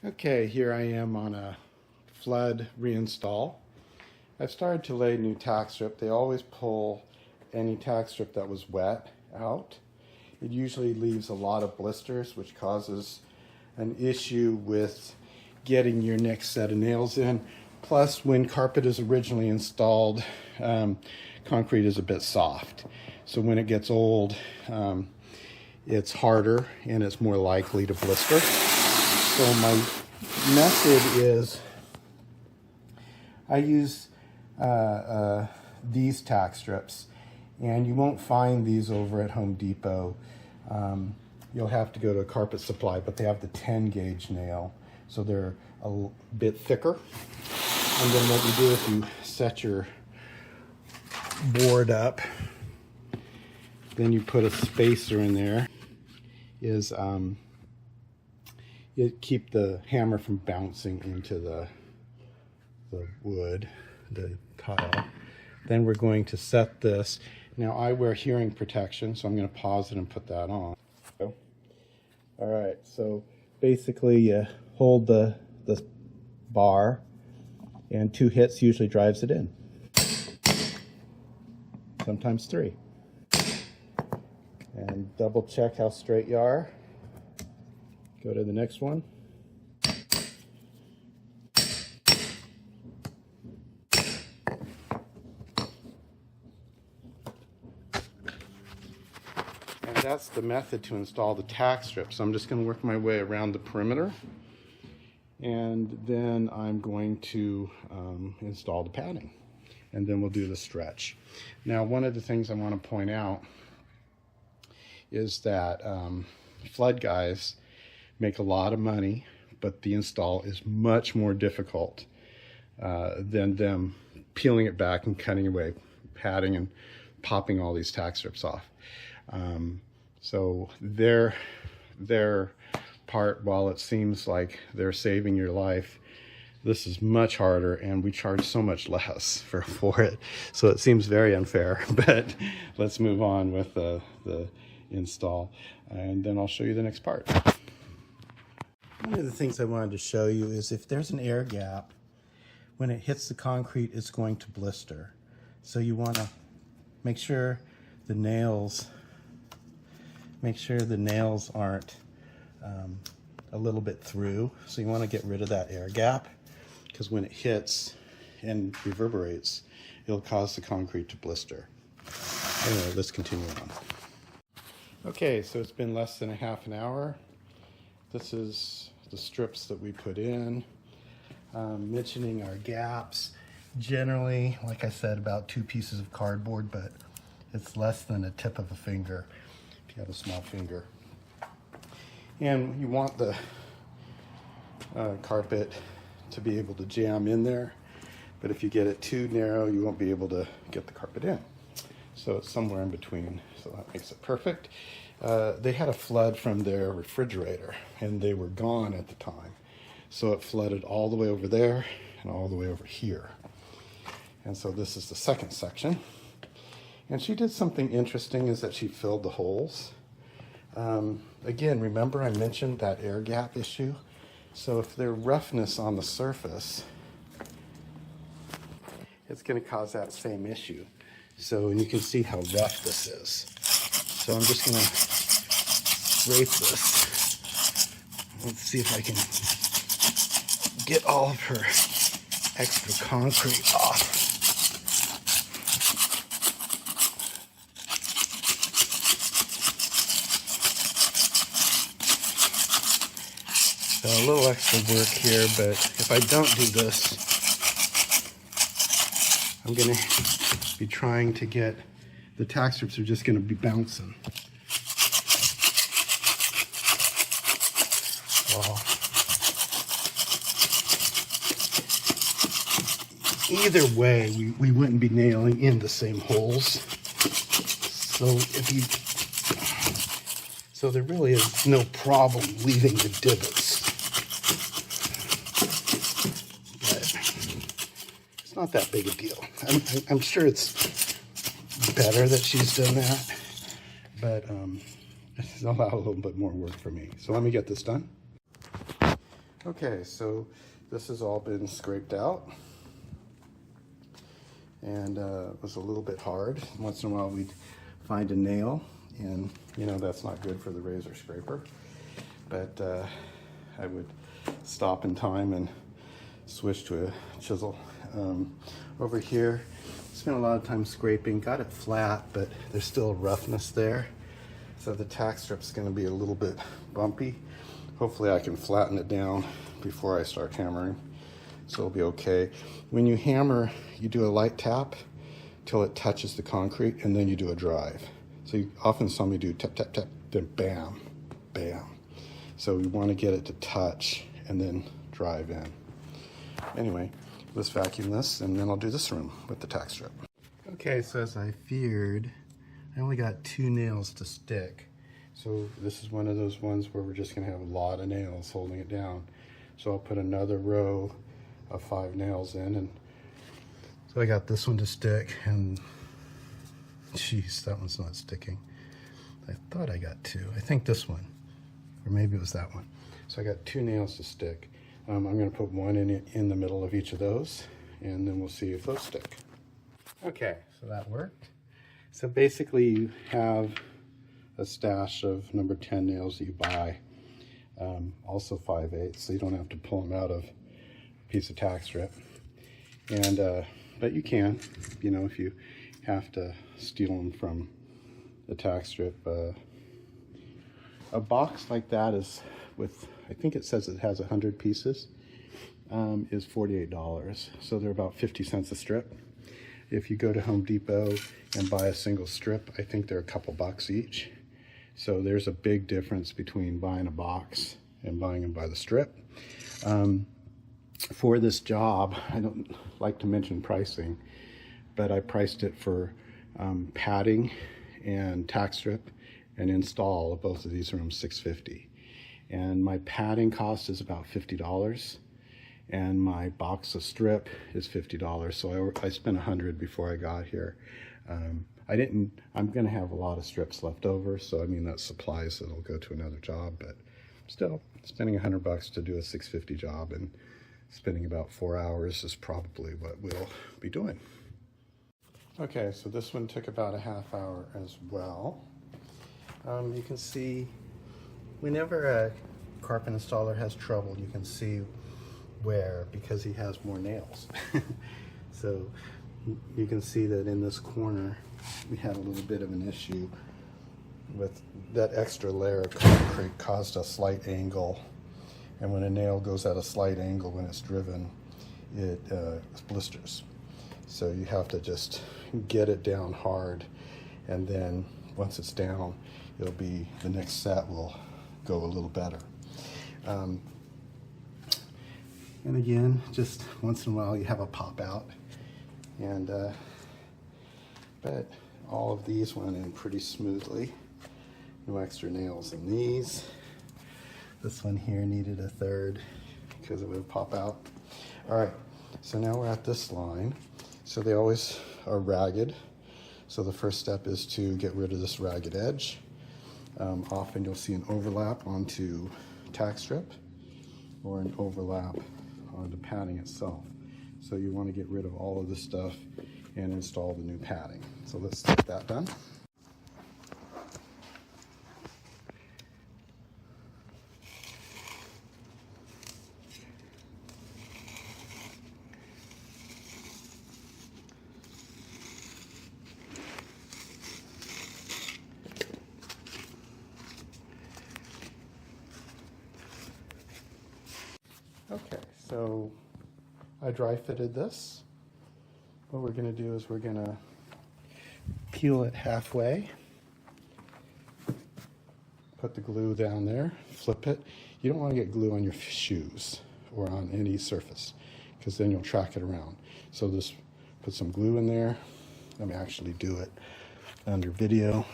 Okay, here I am on a flood reinstall. I've started to lay new tack strip. They always pull any tack strip that was wet out. It usually leaves a lot of blisters, which causes an issue with getting your next set of nails in. Plus, when carpet is originally installed, concrete is a bit soft. So when it gets old, it's harder and it's more likely to blister. So my method is I use these tack strips, and you won't find these over at Home Depot. You'll have to go to a carpet supply, but they have the 10 gauge nail, so they're a bit thicker. And then what you do is you set your board up, then you put a spacer in there, is it keep the hammer from bouncing into the wood, the tile. Then we're going to set this. Now I wear hearing protection, so I'm going to pause it and put that on. All right, so basically you hold the bar, and 2 hits usually drives it in. Sometimes 3. And double check how straight you are. Go to the next one. And that's the method to install the tack strip. So I'm just going to work my way around the perimeter, and then I'm going to install the padding, and then we'll do the stretch. Now, one of the things I want to point out is that flood guys make a lot of money, but the install is much more difficult than them peeling it back and cutting away, padding and popping all these tack strips off. So their part, while it seems like they're saving your life, this is much harder, and we charge so much less for it. So it seems very unfair, but let's move on with the install, and then I'll show you the next part. One of the things I wanted to show you is if there's an air gap, when it hits the concrete, it's going to blister. So you want to make sure the nails aren't a little bit through. So you want to get rid of that air gap, because when it hits and reverberates, it'll cause the concrete to blister. Anyway, let's continue on. Okay, so it's been less than a half an hour. This is the strips that we put in. Mentioning our gaps. Generally, like I said, about 2 pieces of cardboard, but it's less than a tip of a finger if you have a small finger. And you want the carpet to be able to jam in there, but if you get it too narrow, you won't be able to get the carpet in. So it's somewhere in between, so that makes it perfect. They had a flood from their refrigerator, and they were gone at the time. So it flooded all the way over there and all the way over here. And so this is the second section. And she did something interesting, is that she filled the holes. Again, remember I mentioned that air gap issue? So if there's roughness on the surface, it's going to cause that same issue. So, and you can see how rough this is. So I'm just going to scrape this. Let's see if I can get all of her extra concrete off. So a little extra work here, but if I don't do this, I'm going to be trying to get, the tack strips are just going to be bouncing. Well, either way, we wouldn't be nailing in the same holes. So there really is no problem leaving the divots. It's not that big a deal. I'm sure it's better that she's done that, but it's a little bit more work for me. So let me get this done. Okay, so this has all been scraped out, and it was a little bit hard. Once in a while we'd find a nail, and you know that's not good for the razor scraper, but I would stop in time and switch to a chisel. Over here, spent a lot of time scraping, got it flat, but there's still roughness there, so the tack strip's going to be a little bit bumpy. Hopefully I can flatten it down before I start hammering, so it'll be okay. When you hammer, you do a light tap till it touches the concrete, and then you do a drive. So you often saw me do tap, tap, tap, then bam, bam. So we want to get it to touch and then drive in. Anyway, let's vacuum this, and then I'll do this room with the tack strip. Okay, so as I feared, I only got 2 nails to stick. So this is one of those ones where we're just gonna have a lot of nails holding it down. So I'll put another row of 5 nails in, and so I got this one to stick, and geez, that one's not sticking. I thought I got 2. I think this one, or maybe it was that one. So I got 2 nails to stick. I'm going to put one in the middle of each of those, and then we'll see if those stick. Okay, so that worked. So basically you have a stash of number 10 nails that you buy, also 5/8, so you don't have to pull them out of a piece of tack strip. And but you can, you know, if you have to steal them from the tack strip. A box like that is with, I think it says it has 100 pieces, is $48. So they're about 50 cents a strip. If you go to Home Depot and buy a single strip, I think they're a couple bucks each. So there's a big difference between buying a box and buying them by the strip. For this job, I don't like to mention pricing, but I priced it for padding and tack strip and install of both of these rooms $650. And my padding cost is about $50, and my box of strip is $50. So I spent $100 before I got here. I'm gonna have a lot of strips left over, so I mean that's supplies that'll go to another job, but still spending $100 to do a $650 job and spending about 4 hours is probably what we'll be doing. Okay, so this one took about a half hour as well. You can see whenever a carpet installer has trouble, you can see where, because he has more nails. So you can see that in this corner we had a little bit of an issue with that extra layer of concrete caused a slight angle, and when a nail goes at a slight angle when it's driven, it blisters. So you have to just get it down hard, and then once it's down, it'll be, the next set will go a little better. And again, just once in a while you have a pop out, and but all of these went in pretty smoothly. No extra nails in these. This one here needed a third because it would pop out. All right, so now we're at this line. So they always are ragged. So the first step is to get rid of this ragged edge. Often you'll see an overlap onto tack strip or an overlap onto padding itself. So you want to get rid of all of this stuff and install the new padding. So let's get that done. Okay, so I dry fitted this. What we're going to do is we're going to peel it halfway, put the glue down there, flip it. You don't want to get glue on your shoes or on any surface, because then you'll track it around. So just put some glue in there. Let me actually do it under video.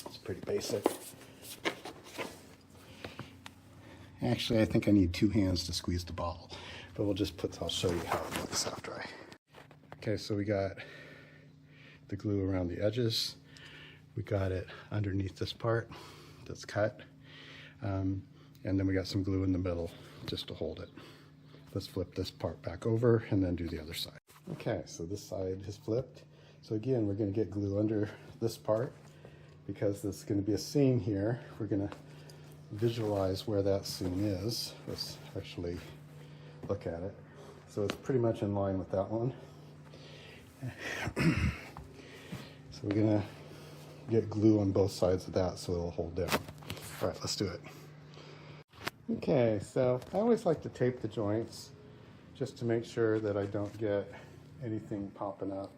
It's pretty basic. Actually, I think I need 2 hands to squeeze the bottle, but I'll show you how it looks after I. Okay, so we got the glue around the edges. We got it underneath this part that's cut. And then we got some glue in the middle just to hold it. Let's flip this part back over and then do the other side. Okay, so this side is flipped. So again, we're going to get glue under this part because there's going to be a seam here. We're going to visualize where that seam is. Let's actually look at it. So it's pretty much in line with that one. So we're going to get glue on both sides of that so it'll hold down. All right, let's do it. Okay, so I always like to tape the joints just to make sure that I don't get anything popping up.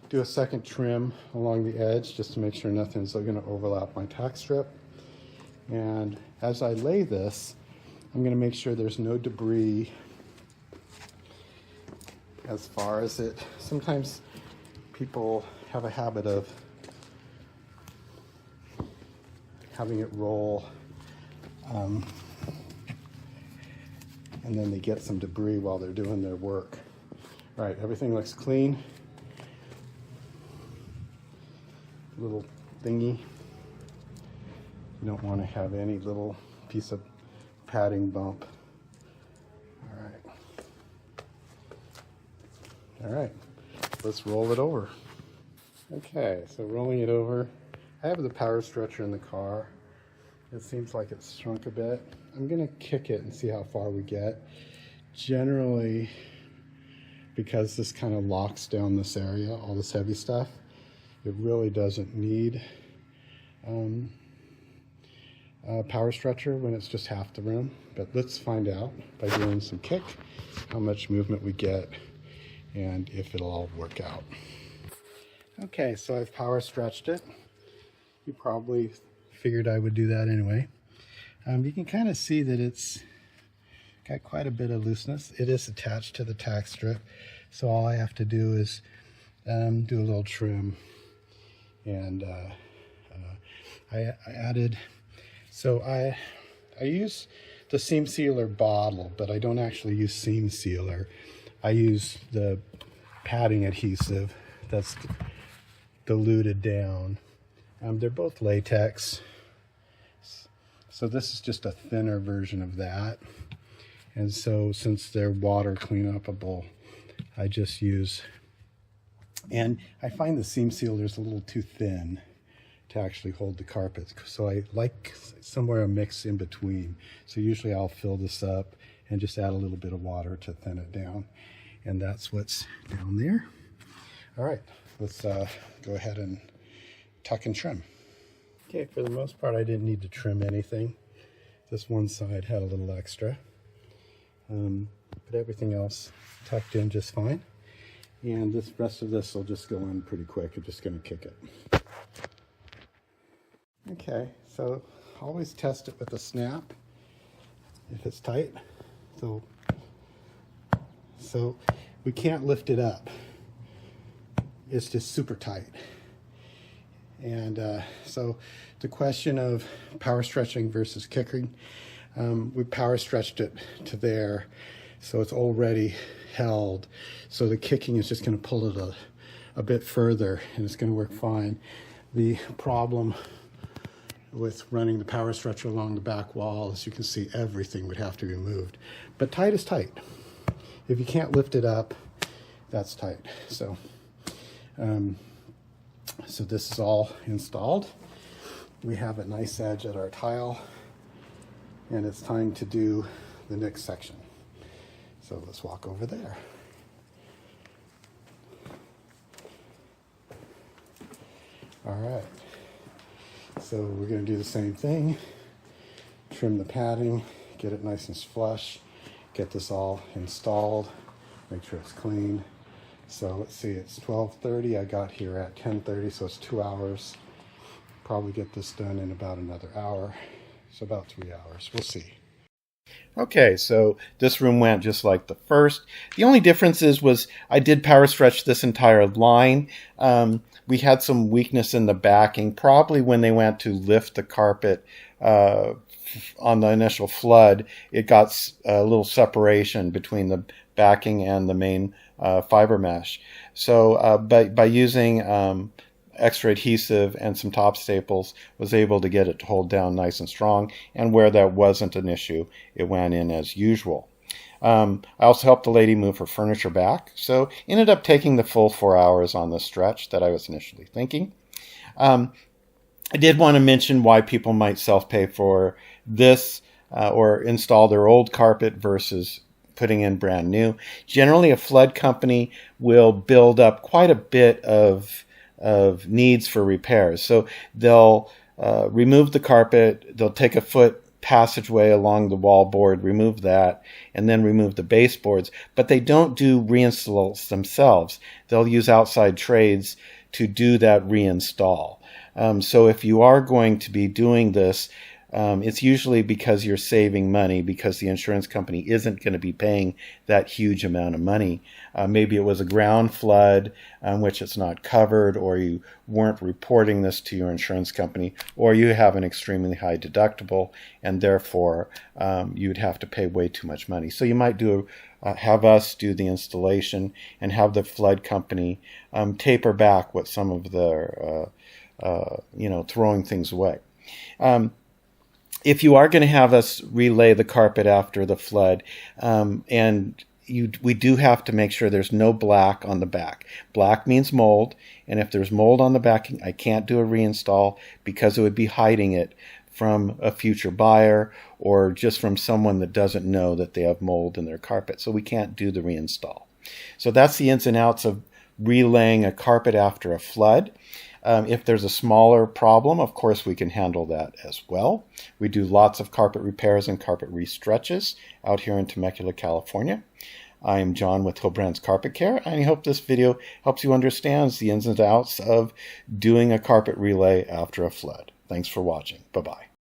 Do a second trim along the edge just to make sure nothing's going to overlap my tack strip. And as I lay this, I'm going to make sure there's no debris as far as it. Sometimes people have a habit of having it roll and then they get some debris while they're doing their work. All right, everything looks clean. Little thingy. You don't want to have any little piece of padding bump. All right, let's roll it over. Okay, so rolling it over. I have the power stretcher in the car. It seems like it's shrunk a bit. I'm gonna kick it and see how far we get. Generally, because this kind of locks down this area, all this heavy stuff, it really doesn't need a power stretcher when it's just half the room. But let's find out by doing some kick how much movement we get and if it'll all work out. Okay, so I've power stretched it. You probably figured I would do that anyway. You can kind of see that it's got quite a bit of looseness. It is attached to the tack strip, so all I have to do is do a little trim. And I added, so I use the seam sealer bottle, but I don't actually use seam sealer. I use the padding adhesive that's diluted down. They're both latex. So this is just a thinner version of that. And so since they're water cleanupable, I just use, and I find the seam sealer is a little too thin to actually hold the carpet. So I like somewhere a mix in between. So usually I'll fill this up and just add a little bit of water to thin it down. And that's what's down there. All right, let's go ahead and tuck and trim. Okay, for the most part, I didn't need to trim anything. This one side had a little extra, but everything else tucked in just fine. And this rest of this will just go in pretty quick. I'm just gonna kick it. Okay, so always test it with a snap if it's tight. So we can't lift it up. It's just super tight. And so the question of power stretching versus kicking, we power stretched it to there, so it's already held. So the kicking is just going to pull it a bit further, and it's going to work fine. The problem with running the power stretcher along the back wall, as you can see, everything would have to be moved. But tight is tight. If you can't lift it up, that's tight. So this is all installed. We have a nice edge at our tile, and it's time to do the next section. So let's walk over there. All right, so we're going to do the same thing. Trim the padding, get it nice and flush, get this all installed, make sure it's clean. So let's see, it's 12:30. I got here at 10:30, so it's 2 hours. Probably get this done in about another hour. So about 3 hours. We'll see. Okay, so this room went just like the first. The only difference was I did power stretch this entire line. We had some weakness in the backing, probably when they went to lift the carpet on the initial flood. It got a little separation between the backing and the main fiber mesh. So by using extra adhesive and some top staples, was able to get it to hold down nice and strong, and where that wasn't an issue, it went in as usual. I also helped the lady move her furniture back, so ended up taking the full 4 hours on the stretch that I was initially thinking. I did want to mention why people might self-pay for this or install their old carpet versus putting in brand new. Generally, a flood company will build up quite a bit of needs for repairs. So they'll remove the carpet, they'll take a foot passageway along the wall board, remove that, and then remove the baseboards. But they don't do reinstalls themselves. They'll use outside trades to do that reinstall. So if you are going to be doing this, it's usually because you're saving money, because the insurance company isn't going to be paying that huge amount of money. Maybe it was a ground flood on which it's not covered, or you weren't reporting this to your insurance company, or you have an extremely high deductible, and therefore you'd have to pay way too much money. So you might have us do the installation and have the flood company taper back what some of their throwing things away. If you are going to have us relay the carpet after the flood, we do have to make sure there's no black on the back. Black means mold, and if there's mold on the backing, I can't do a reinstall because it would be hiding it from a future buyer or just from someone that doesn't know that they have mold in their carpet. So we can't do the reinstall. So that's the ins and outs of relaying a carpet after a flood. If there's a smaller problem, of course, we can handle that as well. We do lots of carpet repairs and carpet restretches out here in Temecula, California. I'm John with Hilbrands Carpet Care, and I hope this video helps you understand the ins and outs of doing a carpet relay after a flood. Thanks for watching. Bye-bye.